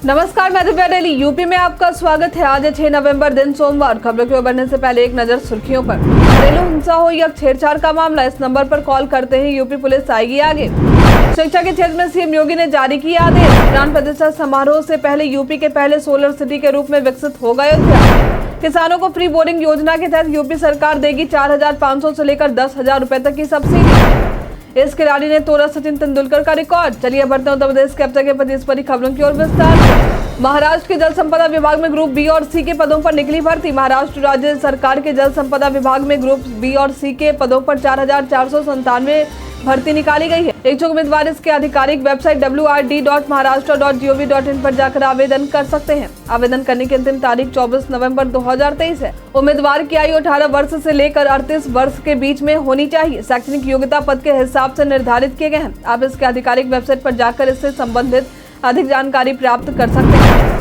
नमस्कार, मैं Divya daily UP में आपका स्वागत है। आज 6 नवंबर दिन सोमवार। खबरों की ओर बढ़ने से पहले एक नजर सुर्खियों पर। घरेलू हिंसा हो या छेड़छाड़ का मामला, इस नंबर पर कॉल करते ही यूपी पुलिस आएगी आगे। शिक्षा के क्षेत्र में सीएम योगी ने जारी किया आदेश। प्राण प्रतिष्ठा समारोह से पहले यूपी के पहले सोलर सिटी के रूप में विकसित होगा अयोध्या। किसानों को फ्री बोरिंग योजना के तहत यूपी सरकार देगी 4,500 से लेकर 10,000 रुपए तक की सब्सिडी। इस खिलाड़ी ने तोड़ा सचिन तेंदुलकर का रिकॉर्ड। चलिए बढ़ते हैं उत्तर प्रदेश के अब तक के 25 बड़ी खबरों की ओर विस्तार से। महाराष्ट्र के जल संपदा विभाग में ग्रुप बी और सी के पदों पर निकली भर्ती। महाराष्ट्र राज्य सरकार के जल संपदा विभाग में ग्रुप बी और सी के पदों पर 4,497 भर्ती निकाली गई है। इच्छुक उम्मीदवार इसके आधिकारिक वेबसाइट wrd.maharashtra.gov.in पर जाकर आवेदन कर सकते हैं। आवेदन करने की अंतिम तारीख 24 नवंबर 2023 है। उम्मीदवार की आयु 18 वर्ष से लेकर 38 वर्ष के बीच में होनी चाहिए। शैक्षणिक योग्यता पद के हिसाब से निर्धारित किए गए हैं। आप इसके आधिकारिक वेबसाइट पर जाकर इससे संबंधित अधिक जानकारी प्राप्त कर सकते हैं।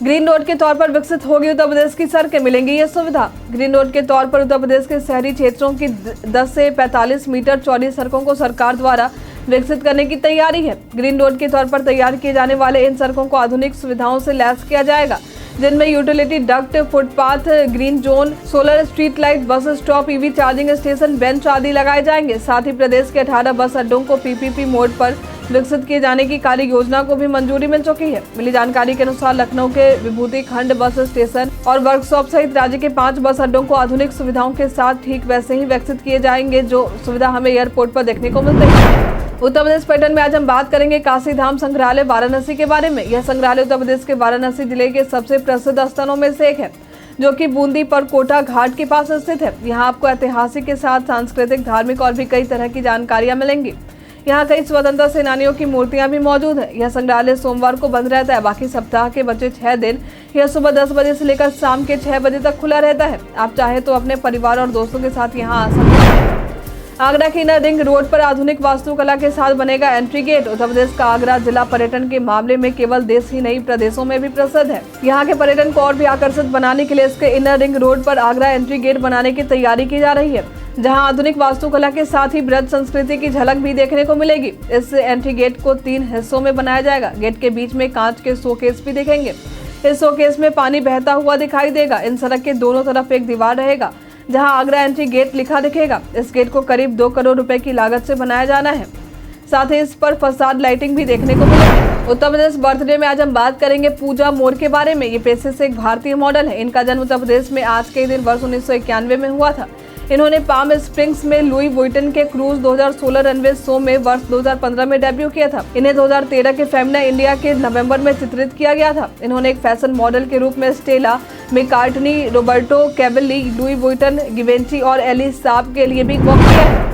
ग्रीन रोड के तौर पर विकसित होगी उत्तर प्रदेश की सड़कें, मिलेंगी ये सुविधा। ग्रीन रोड के तौर पर उत्तर प्रदेश के शहरी क्षेत्रों की 10 से 45 मीटर चौड़ी सड़कों को सरकार द्वारा विकसित करने की तैयारी है। ग्रीन रोड के तौर पर तैयार किए जाने वाले इन सड़कों को आधुनिक सुविधाओं से लैस किया जाएगा, जिनमें utility duct, footpath, green zone, solar street light, bus stop, EV charging station, bench आदि लगाए जाएंगे। साथ ही प्रदेश के 18 बस अड्डों को पीपीपी मोड पर विकसित किए जाने की कार्य योजना को भी मंजूरी मिल चुकी है। मिली जानकारी के अनुसार लखनऊ के विभूति खंड बस स्टेशन और वर्कशॉप सहित राज्य के 5 बस अड्डों को आधुनिक सुविधाओं के साथ ठीक वैसे ही विकसित किए जाएंगे जो सुविधा हमें एयरपोर्ट पर देखने को मिलती है। उत्तर प्रदेश पर्यटन में आज हम बात करेंगे काशी धाम संग्रहालय वाराणसी के बारे में। यह संग्रहालय उत्तर प्रदेश के वाराणसी जिले के सबसे प्रसिद्ध स्थलों में से एक है, जो कि बूंदी पर कोटा घाट के पास स्थित है। यहाँ आपको ऐतिहासिक के साथ सांस्कृतिक, धार्मिक और भी कई तरह की जानकारियां मिलेंगी। यहाँ कई स्वतंत्रता सेनानियों की मूर्तियां भी मौजूद है। यह संग्रहालय सोमवार को बंद रहता है। बाकी सप्ताह के बचे 6 दिन यह सुबह 10 बजे से लेकर शाम के 6 बजे तक खुला रहता है। आप चाहे तो अपने परिवार और दोस्तों के साथ यहाँ आ सकते हैं। आगरा की इनर रिंग रोड पर आधुनिक वास्तुकला के साथ बनेगा एंट्री गेट। उत्तर प्रदेश का आगरा जिला पर्यटन के मामले में केवल देश ही नहीं प्रदेशों में भी प्रसिद्ध है। यहाँ के पर्यटन को और भी आकर्षित बनाने के लिए इसके इनर रिंग रोड पर आगरा एंट्री गेट बनाने की तैयारी की जा रही है, जहाँ आधुनिक वास्तुकला के साथ ही ब्रज संस्कृति की झलक भी देखने को मिलेगी। इस एंट्री गेट को 3 हिस्सों में बनाया जाएगा। गेट के बीच में कांच के शोकेस भी दिखेंगे। इस शोकेस में पानी बहता हुआ दिखाई देगा। इन सड़क के दोनों तरफ एक दीवार रहेगा जहां आगरा एंट्री गेट लिखा दिखेगा। इस गेट को करीब 2 करोड़ रुपए की लागत से बनाया जाना है। साथ ही इस पर फसाद लाइटिंग भी देखने को मिलेगी। उत्तर प्रदेश बर्थडे में आज हम बात करेंगे पूजा मोर के बारे में। ये पेशे से एक भारतीय मॉडल है। इनका जन्म उत्तर प्रदेश में आज के दिन वर्ष 1991 में हुआ था। इन्होंने पाम स्प्रिंग्स में लुई वुइटन के क्रूज 2016 रनवे शो में वर्ष 2015 में डेब्यू किया था। इन्हें 2013 के फेमिना इंडिया के नवंबर में चित्रित किया गया था। इन्होंने एक फैशन मॉडल के रूप में Stella McCartney, Roberto Cavalli, Louis Vuitton, Givenchy और एली साब के लिए भी वर्क किया है।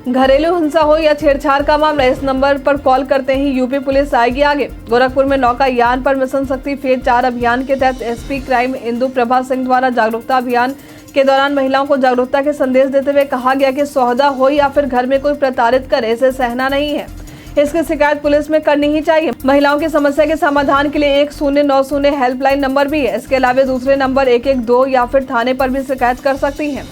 घरेलू हिंसा हो या छेड़छाड़ का मामला, इस नंबर पर कॉल करते ही यूपी पुलिस आएगी आगे। गोरखपुर में नौकायान पर मिशन शक्ति फेज 4 अभियान के तहत एसपी क्राइम इंदु प्रभा सिंह द्वारा जागरूकता अभियान के दौरान महिलाओं को जागरूकता के संदेश देते हुए कहा गया कि सौदा हो या फिर घर में कोई प्रताड़ित करे, इसे सहना नहीं है। इसकी शिकायत पुलिस में करनी ही चाहिए। महिलाओं की समस्या के समाधान के लिए 1090 हेल्पलाइन नंबर भी है। इसके अलावा दूसरे नंबर 112 या फिर थाने पर भी शिकायत कर सकती है।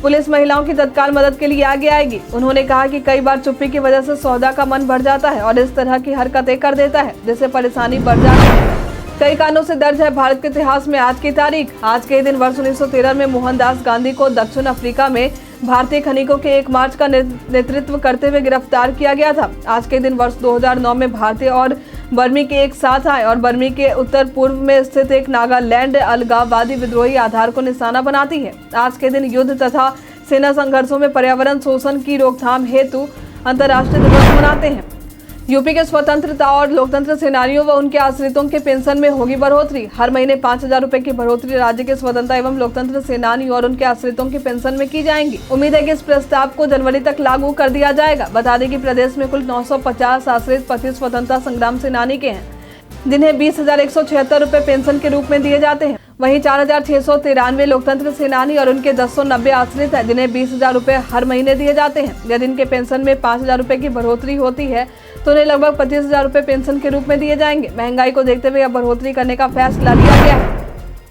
पुलिस महिलाओं की तत्काल मदद के लिए आगे आएगी। उन्होंने कहा कि कई बार चुप्पी की वजह से सौदा का मन बढ़ जाता है और इस तरह की हरकतें कर देता है, जिससे परेशानी बढ़ जाती है। कई कारणों से दर्ज है भारत के इतिहास में आज की तारीख। आज के दिन वर्ष 1913 में मोहनदास गांधी को दक्षिण अफ्रीका में भारतीय खनिकों के एक मार्च का नेतृत्व करते हुए गिरफ्तार किया गया था। आज के दिन वर्ष 2009 में भारतीय और बर्मी के एक साथ आए और बर्मी के उत्तर पूर्व में स्थित एक नागालैंड अलगाववादी विद्रोही आधार को निशाना बनाती है। आज के दिन युद्ध तथा सेना संघर्षों में पर्यावरण शोषण की रोकथाम हेतु अंतर्राष्ट्रीय दिवस मनाते हैं। यूपी के स्वतंत्रता और लोकतंत्र सेनानियों व उनके आश्रितों के पेंशन में होगी बढ़ोतरी। हर महीने 5,000 रुपए की बढ़ोतरी राज्य के स्वतंत्रता एवं लोकतंत्र सेनानी और उनके आश्रितों की पेंशन में की जाएंगी। उम्मीद है कि इस प्रस्ताव को जनवरी तक लागू कर दिया जाएगा। बता दें कि प्रदेश में कुल 950 आश्रित 25 स्वतंत्रता संग्राम सेनानी के हैं, जिन्हें 20,176 रुपए पेंशन के रूप में दिए जाते हैं। वहीं 4,693 लोकतंत्र सेनानी और उनके 1090 आश्रित हैं, जिन्हें 20,000 रुपए हर महीने दिए जाते हैं। यदि इनके पेंशन में 5,000 रुपए की बढ़ोतरी होती है तो उन्हें लगभग 25,000 रुपए पेंशन के रूप में दिए जाएंगे। महंगाई को देखते हुए यह बढ़ोतरी करने का फैसला लिया गया है।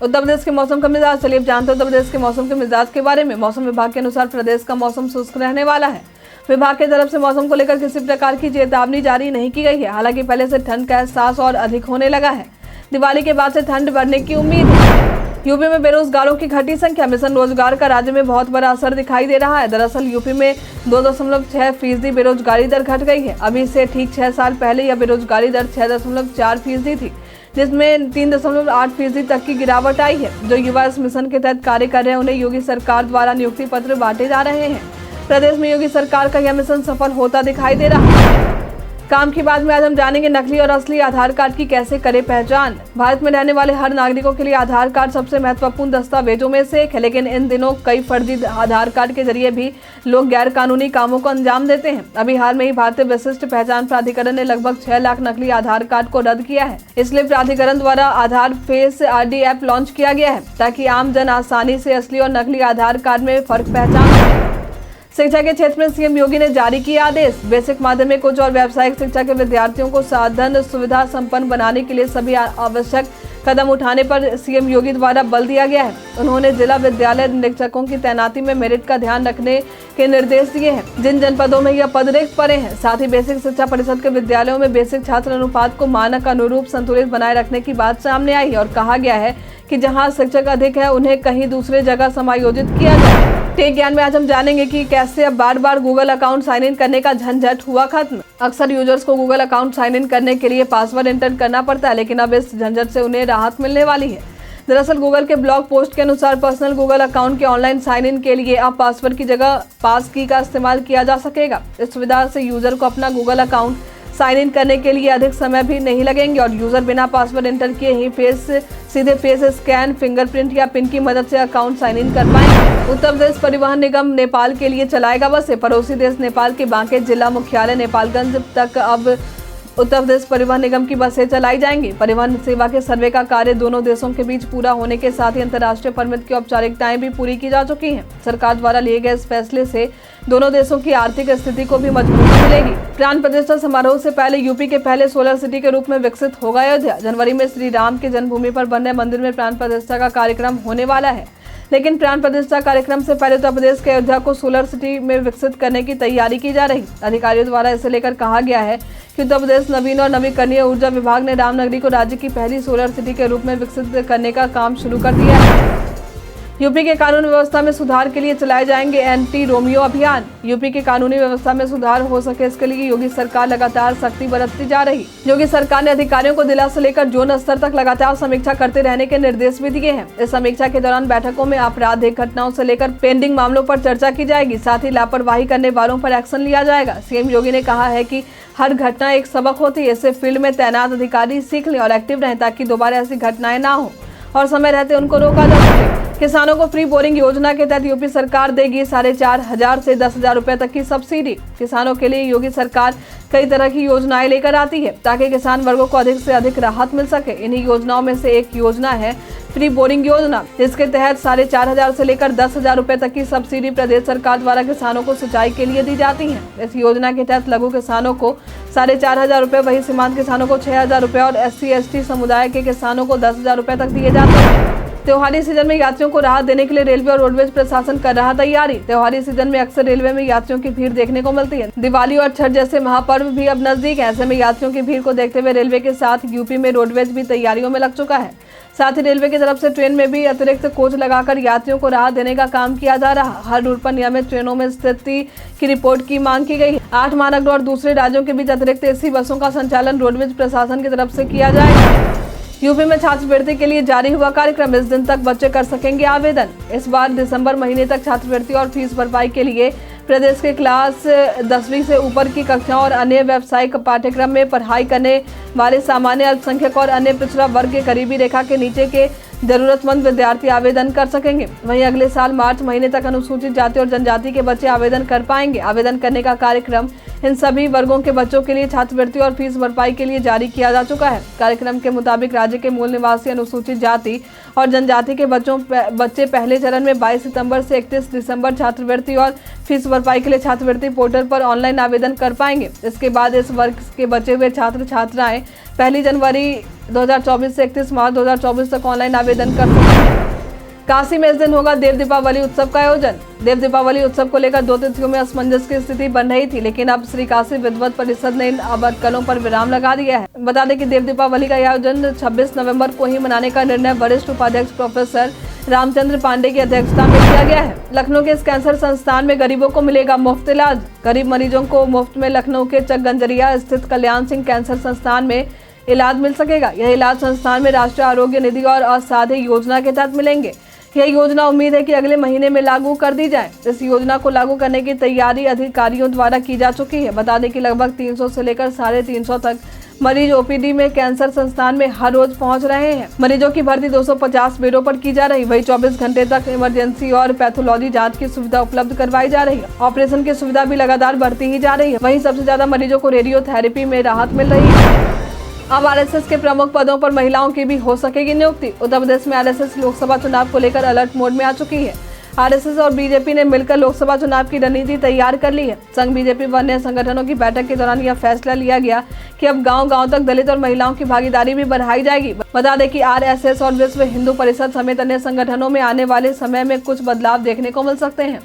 उत्तर प्रदेश के मौसम का मिजाज, चलिए जानते हैं उत्तर प्रदेश के मौसम के मिजाज के बारे में। मौसम विभाग के अनुसार प्रदेश का मौसम शुष्क रहने वाला है। विभाग की तरफ से मौसम को लेकर किसी प्रकार की चेतावनी जारी नहीं की गई है। हालांकि पहले से ठंड का एहसास और अधिक होने लगा है। दिवाली के बाद से ठंड बढ़ने की उम्मीद है। यूपी में बेरोजगारों की घटी संख्या। मिशन रोजगार का राज्य में बहुत बड़ा असर दिखाई दे रहा है। दरअसल यूपी में 2.6% बेरोजगारी दर घट गई है। अभी से ठीक 6 साल पहले यह बेरोजगारी दर 6.4% थी, जिसमें 3.8% तक की गिरावट आई है। जो युवा इस मिशन के तहत कार्य कर रहे हैं, उन्हें योगी सरकार द्वारा नियुक्ति पत्र बांटे जा रहे हैं। प्रदेश में योगी सरकार का यह मिशन सफल होता दिखाई दे रहा है। काम की बात में आज हम जानेंगे नकली और असली आधार कार्ड की कैसे करें पहचान। भारत में रहने वाले हर नागरिकों के लिए आधार कार्ड सबसे महत्वपूर्ण दस्तावेजों में से एक है, लेकिन इन दिनों कई फर्जी आधार कार्ड के जरिए भी लोग गैर कानूनी कामों को अंजाम देते हैं। अभी हाल में ही भारतीय विशिष्ट पहचान प्राधिकरण ने लगभग 6 लाख नकली आधार कार्ड को रद्द किया है। इसलिए प्राधिकरण द्वारा आधार फेस आईडी ऐप लॉन्च किया गया है, ताकि आम जन आसानी से असली और नकली आधार कार्ड में फर्क पहचान सके। शिक्षा के क्षेत्र में सीएम योगी ने जारी किया आदेश। बेसिक, माध्यमिक, उच्च और व्यावसायिक शिक्षा के विद्यार्थियों को साधन सुविधा संपन्न बनाने के लिए सभी आवश्यक कदम उठाने पर सीएम योगी द्वारा बल दिया गया है। उन्होंने जिला विद्यालय निरीक्षकों की तैनाती में मेरिट का ध्यान रखने के निर्देश दिए हैं, जिन जनपदों में यह पद रिक्त पड़े हैं। साथ ही बेसिक शिक्षा परिषद के विद्यालयों में बेसिक छात्र अनुपात को मानक अनुरूप संतुलित बनाए रखने की बात सामने आई है और कहा गया है कि जहां शिक्षक अधिक है, उन्हें कहीं दूसरे जगह समायोजित किया जाए। टेक ज्ञान में आज हम जानेंगे कि कैसे अब बार बार गूगल अकाउंट साइन इन करने का झंझट हुआ खत्म। अक्सर यूजर्स को गूगल अकाउंट साइन इन करने के लिए पासवर्ड एंटर करना पड़ता है, लेकिन अब इस झंझट से उन्हें राहत मिलने वाली है। दरअसल गूगल के ब्लॉग पोस्ट के अनुसार पर्सनल गूगल अकाउंट के ऑनलाइन साइन इन के लिए अब पासवर्ड की जगह पास की का इस्तेमाल किया जा सकेगा। इस सुविधा से यूजर को अपना गूगल अकाउंट साइन इन करने के लिए अधिक समय भी नहीं लगेंगे और यूजर बिना पासवर्ड एंटर किए ही सीधे फेस स्कैन, फिंगरप्रिंट या पिन की मदद से अकाउंट साइन इन कर पाएंगे। उत्तर प्रदेश परिवहन निगम नेपाल के लिए चलाएगा बसें। पड़ोसी देश नेपाल के बांके जिला मुख्यालय नेपालगंज तक अब उत्तर प्रदेश परिवहन निगम की बसें चलाई जाएंगी। परिवहन सेवा के सर्वे का कार्य दोनों देशों के बीच पूरा होने के साथ ही अंतर्राष्ट्रीय परमिट की औपचारिकताएं भी पूरी की जा चुकी हैं। सरकार द्वारा लिए गए इस फैसले से दोनों देशों की आर्थिक स्थिति को भी मजबूती मिलेगी। प्राण प्रतिष्ठा समारोह से पहले यूपी के पहले सोलर सिटी के रूप में विकसित होगा अयोध्या। जनवरी में श्री राम के जन्मभूमि पर बन रहे मंदिर में प्राण प्रतिष्ठा का कार्यक्रम होने वाला है, लेकिन प्राण प्रतिष्ठा कार्यक्रम से पहले उत्तर प्रदेश के अयोध्या को सोलर सिटी में विकसित करने की तैयारी की जा रही। अधिकारियों द्वारा इसे लेकर कहा गया है कि उत्तर प्रदेश नवीन और नवीकरणीय ऊर्जा विभाग ने रामनगरी को राज्य की पहली सोलर सिटी के रूप में विकसित करने का काम शुरू कर दिया है। यूपी के कानून व्यवस्था में सुधार के लिए चलाए जाएंगे एंटी रोमियो अभियान। यूपी की कानूनी व्यवस्था में सुधार हो सके, इसके लिए योगी सरकार लगातार सख्ती बरतती जा रही। योगी सरकार ने अधिकारियों को जिला से लेकर जोन स्तर तक लगातार समीक्षा करते रहने के निर्देश भी दिए हैं। इस समीक्षा के दौरान बैठकों में आपराधिक घटनाओं से लेकर पेंडिंग मामलों पर चर्चा की जाएगी। साथ ही लापरवाही करने वालों पर एक्शन लिया जाएगा। सीएम योगी ने कहा है कि हर घटना एक सबक होती है। इससे फील्ड में तैनात अधिकारी सीख लें और एक्टिव रहें, ताकि दोबारा ऐसी घटनाएं ना हो और समय रहते उनको रोका जा सके। किसानों को फ्री बोरिंग योजना के तहत यूपी सरकार देगी 4,500 से 10,000 रुपए तक की सब्सिडी। किसानों के लिए योगी सरकार कई तरह की योजनाएं लेकर आती है, ताकि किसान वर्गों को अधिक से अधिक राहत मिल सके। इन्हीं योजनाओं में से एक योजना है फ्री बोरिंग योजना, जिसके तहत 4,500 से लेकर 10,000 रुपए तक की सब्सिडी प्रदेश सरकार द्वारा किसानों को सिंचाई के लिए दी जाती है। इस योजना के तहत लघु किसानों को 4,500 रुपए, वही सीमांत किसानों को 6,000 रुपए और SC/ST समुदाय के किसानों को 10,000 रुपए तक दिए जाते हैं। त्योहारी सीजन में यात्रियों को राहत देने के लिए रेलवे और रोडवेज प्रशासन कर रहा तैयारी। त्योहारी सीजन में अक्सर रेलवे में यात्रियों की भीड़ देखने को मिलती है। दिवाली और छठ जैसे महापर्व भी अब नजदीक है। ऐसे में यात्रियों की भीड़ को देखते हुए रेलवे के साथ यूपी में रोडवेज भी तैयारियों में लग चुका है। साथ ही रेलवे की तरफ से ट्रेन में भी अतिरिक्त कोच लगाकर यात्रियों को राहत देने का काम किया जा रहा। हर रूट पर नियमित ट्रेनों में स्थिति की रिपोर्ट की मांग की गई है। 8 महानगरों और दूसरे राज्यों के बीच अतिरिक्त AC बसों का संचालन रोडवेज प्रशासन की तरफ से किया जाएगा। यूपी में छात्रवृत्ति के लिए जारी हुआ कार्यक्रम। इस दिन तक बच्चे कर सकेंगे आवेदन। इस बार दिसंबर महीने तक छात्रवृत्ति और फीस भरपाई के लिए प्रदेश के क्लास 10वीं से ऊपर की कक्षाओं और अन्य व्यावसायिक पाठ्यक्रम में पढ़ाई करने वाले सामान्य, अल्पसंख्यक और अन्य पिछड़ा वर्ग के गरीबी रेखा के नीचे के जरूरतमंद विद्यार्थी आवेदन कर सकेंगे। वहीं अगले साल मार्च महीने तक अनुसूचित जाति और जनजाति के बच्चे आवेदन कर पाएंगे। आवेदन करने का कार्यक्रम इन सभी वर्गों के बच्चों के लिए छात्रवृत्ति और फीस भरपाई के लिए जारी किया जा चुका है। कार्यक्रम के मुताबिक राज्य के मूल निवासी, अनुसूचित जाति और जनजाति के बच्चे पहले चरण में 22 सितंबर से 31 दिसंबर छात्रवृत्ति और फीस भरपाई के लिए छात्रवृत्ति पोर्टल पर ऑनलाइन आवेदन कर पाएंगे। इसके बाद इस वर्ग के बचे हुए छात्र छात्राएं 1 जनवरी 2024 से 31 मार्च 2024 तक ऑनलाइन आवेदन कर सकते हैं। काशी में इस दिन होगा देव दीपावली उत्सव का आयोजन। देव दीपावली उत्सव को लेकर 2 तिथियों में असमंजस की स्थिति बन रही थी, लेकिन अब श्री काशी विद्वत परिषद ने इन अटकलों पर विराम लगा दिया है। बता दें कि देव दीपावली का आयोजन 26 नवंबर को ही मनाने का निर्णय वरिष्ठ उपाध्यक्ष प्रोफेसर रामचंद्र पांडे की अध्यक्षता में किया गया है। लखनऊ के इस कैंसर संस्थान में गरीबों को मिलेगा मुफ्त इलाज। गरीब मरीजों को मुफ्त में लखनऊ के चकगंजरिया स्थित कल्याण सिंह कैंसर संस्थान में इलाज मिल सकेगा। यह इलाज संस्थान में राष्ट्रीय आरोग्य निधि और असाध्य योजना के तहत मिलेंगे। यह योजना उम्मीद है कि अगले महीने में लागू कर दी जाए। इस योजना को लागू करने की तैयारी अधिकारियों द्वारा की जा चुकी है। बता दें कि लगभग 300 से लेकर 350 तक मरीज ओपीडी में कैंसर संस्थान में हर रोज पहुंच रहे हैं। मरीजों की भर्ती 250 बेडों पर की जा रही। वहीं 24 घंटे तक इमरजेंसी और पैथोलॉजी जांच की सुविधा उपलब्ध करवाई जा रही है। ऑपरेशन की सुविधा भी लगातार बढ़ती ही जा रही है। वहीं सबसे ज्यादा मरीजों को रेडियोथेरेपी में राहत मिल रही है। अब आरएसएस के प्रमुख पदों पर महिलाओं की भी हो सकेगी नियुक्ति। उत्तर प्रदेश में आरएसएस लोकसभा चुनाव को लेकर अलर्ट मोड में आ चुकी है। आरएसएस और बीजेपी ने मिलकर लोकसभा चुनाव की रणनीति तैयार कर ली है। संघ, बीजेपी व अन्य संगठनों की बैठक के दौरान यह फैसला लिया गया कि अब गांव-गांव तक दलित और महिलाओं की भागीदारी भी बढ़ाई जाएगी। बता दें कि आरएसएस और विश्व हिंदू परिषद समेत अन्य संगठनों में आने वाले समय में कुछ बदलाव देखने को मिल सकते हैं,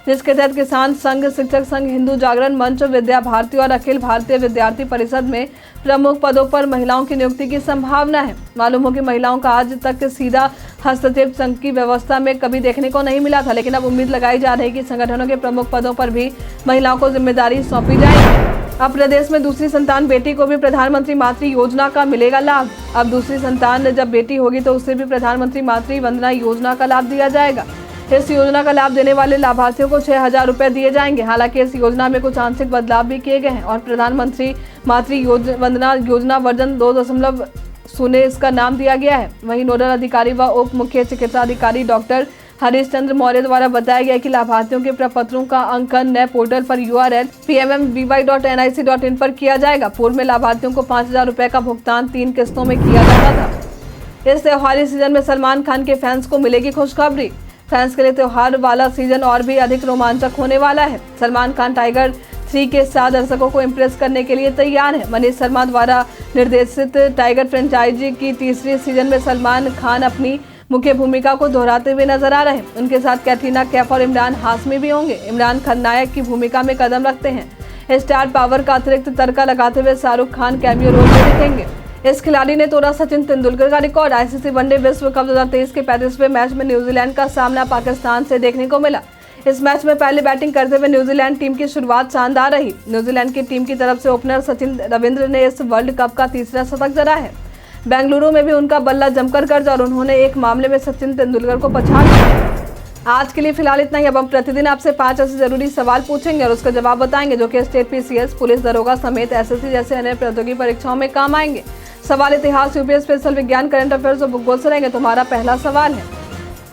जिसके तहत किसान संघ, शिक्षक संघ, हिंदू जागरण मंच, विद्या भारती और अखिल भारतीय विद्यार्थी परिषद में प्रमुख पदों पर महिलाओं की नियुक्ति की संभावना है। मालूम हो कि महिलाओं का आज तक सीधा हस्तक्षेप संघ की व्यवस्था में कभी देखने को नहीं मिला था, लेकिन अब उम्मीद लगाई जा रही है कि संगठनों के प्रमुख पदों पर भी महिलाओं को जिम्मेदारी सौंपी जाएगी। अब प्रदेश में दूसरी संतान बेटी को भी प्रधानमंत्री मातृ योजना का मिलेगा लाभ। अब दूसरी संतान जब बेटी होगी तो उसे भी प्रधानमंत्री मातृ वंदना योजना का लाभ दिया जाएगा। इस योजना का लाभ देने वाले लाभार्थियों को 6,000 रुपए दिए जाएंगे। हालांकि इस योजना में कुछ आंशिक बदलाव भी किए गए हैं और प्रधानमंत्री मातृ वंदना योजना वर्जन 2.0 इसका नाम दिया गया है। वहीं नोडल अधिकारी व उप मुख्य चिकित्सा अधिकारी डॉक्टर हरीश चंद्र मौर्य द्वारा बताया गया कि लाभार्थियों के प्रपत्रों का अंकन नए पोर्टल पर URL pmmby.nic.in पर किया जाएगा। पूर्व में लाभार्थियों को 5,000 रुपए का भुगतान 3 किस्तों में किया जाता था। इस त्योहारी सीजन में सलमान खान के फैंस को मिलेगी खुशखबरी। फैंस के लिए त्योहार वाला सीजन और भी अधिक रोमांचक होने वाला है। सलमान खान टाइगर 3 के साथ दर्शकों को इम्प्रेस करने के लिए तैयार है। मनीष शर्मा द्वारा निर्देशित टाइगर फ्रेंचाइजी की तीसरी सीजन में सलमान खान अपनी मुख्य भूमिका को दोहराते हुए नजर आ रहे हैं। उनके साथ कैटरीना कैफ और इमरान हाशमी भी होंगे। इमरान खलनायक की भूमिका में कदम रखते हैं। स्टार पावर का अतिरिक्त तड़का लगाते हुए शाहरुख खान कैमियो रोल में दिखेंगे। इस खिलाड़ी ने तोड़ा सचिन तेंदुलकर का रिकॉर्ड। आईसीसी वनडे विश्व कप 2023 के 35वें मैच में न्यूजीलैंड का सामना पाकिस्तान से देखने को मिला। इस मैच में पहले बैटिंग करते हुए न्यूजीलैंड टीम की शुरुआत शानदार रही। न्यूजीलैंड की टीम की तरफ से ओपनर सचिन रविंद्र ने इस वर्ल्ड कप का तीसरा शतक जड़ा है। बेंगलुरु में भी उनका बल्ला जमकर गर्जा और उन्होंने एक मामले में सचिन तेंदुलकर को पछाड़ दिया। आज के लिए फिलहाल इतना ही। अब हम प्रतिदिन आपसे 5 ऐसे जरूरी सवाल पूछेंगे और उसका जवाब बताएंगे जो कि स्टेट PCS, पुलिस दरोगा समेत SSC जैसे अन्य प्रतियोगी परीक्षाओं में काम आएंगे। सवाल इतिहास, यूपीएस, स्पेशल विज्ञान, करंट अफेयर्स और भूगोल से रहेंगे। तुम्हारा पहला सवाल है,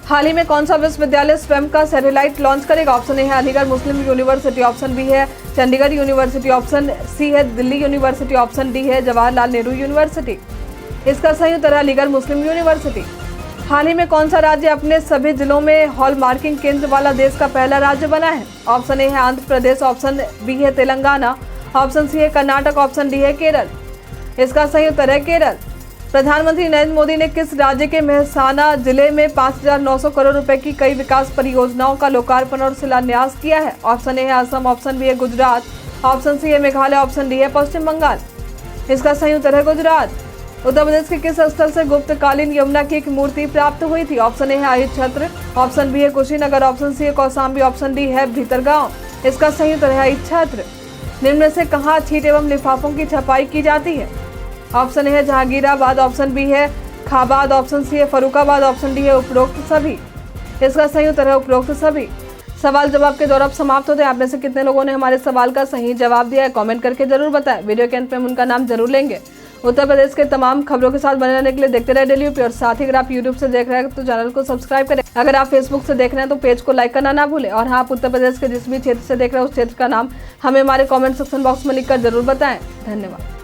हाल ही में कौन सा विश्वविद्यालय स्वयं का सैटेलाइट लॉन्च करेगा? ऑप्शन ए है अलीगढ़ मुस्लिम यूनिवर्सिटी, ऑप्शन बी है चंडीगढ़ यूनिवर्सिटी, ऑप्शन सी है दिल्ली यूनिवर्सिटी, ऑप्शन डी है जवाहरलाल नेहरू यूनिवर्सिटी। इसका सही उत्तर है अलीगढ़ मुस्लिम यूनिवर्सिटी। हाल ही में कौन सा राज्य अपने सभी जिलों में हॉलमार्किंग केंद्र वाला देश का पहला राज्य बना है? ऑप्शन ए है आंध्र प्रदेश, ऑप्शन बी है तेलंगाना, ऑप्शन सी है कर्नाटक, ऑप्शन डी है केरल। इसका सही उत्तर है केरल। प्रधानमंत्री नरेंद्र मोदी ने किस राज्य के मेहसाना जिले में 5,900 करोड़ रुपए की कई विकास परियोजनाओं का लोकार्पण और शिलान्यास किया है? ऑप्शन ए है असम, ऑप्शन बी है गुजरात, ऑप्शन सी है मेघालय, ऑप्शन डी है पश्चिम बंगाल। इसका सही उत्तर है गुजरात। उत्तर प्रदेश के किस स्थल से गुप्तकालीन यमुना की एक मूर्ति प्राप्त हुई थी? ऑप्शन ए है अहिच्छत्र, ऑप्शन बी है कुशीनगर, ऑप्शन सी है कौशाम्बी, ऑप्शन डी है भीतरगांव। इसका सही उत्तर है अहिच्छत्र। निम्न में से कहाँ छीट एवं लिफाफों की छपाई की जाती है? ऑप्शन ए है जहांगीराबाद, ऑप्शन बी है खाबाद, ऑप्शन सी है फरुखाबाद, ऑप्शन डी है उपरोक्त सभी। इसका सही उत्तर है उपरोक्त सभी। सवाल जवाब के दौर अब समाप्त होते हैं। आप में से कितने लोगों ने हमारे सवाल का सही जवाब दिया है कमेंट करके जरूर बताएं। वीडियो के अंत में हम उनका नाम जरूर लेंगे। उत्तर प्रदेश के तमाम खबरों के साथ बने रहने के लिए देखते रहे डेली यूपी और साथ ही अगर आप यूट्यूब से देख रहे हैं तो चैनल को सब्सक्राइब करें। अगर आप फेसबुक से देख रहे हैं तो पेज को लाइक करना ना भूलें। और हाँ, आप उत्तर प्रदेश के जिस भी क्षेत्र से देख रहे हैं उस क्षेत्र का नाम हमें हमारे कमेंट सेक्शन बॉक्स में लिखकर जरूर बताएं। धन्यवाद।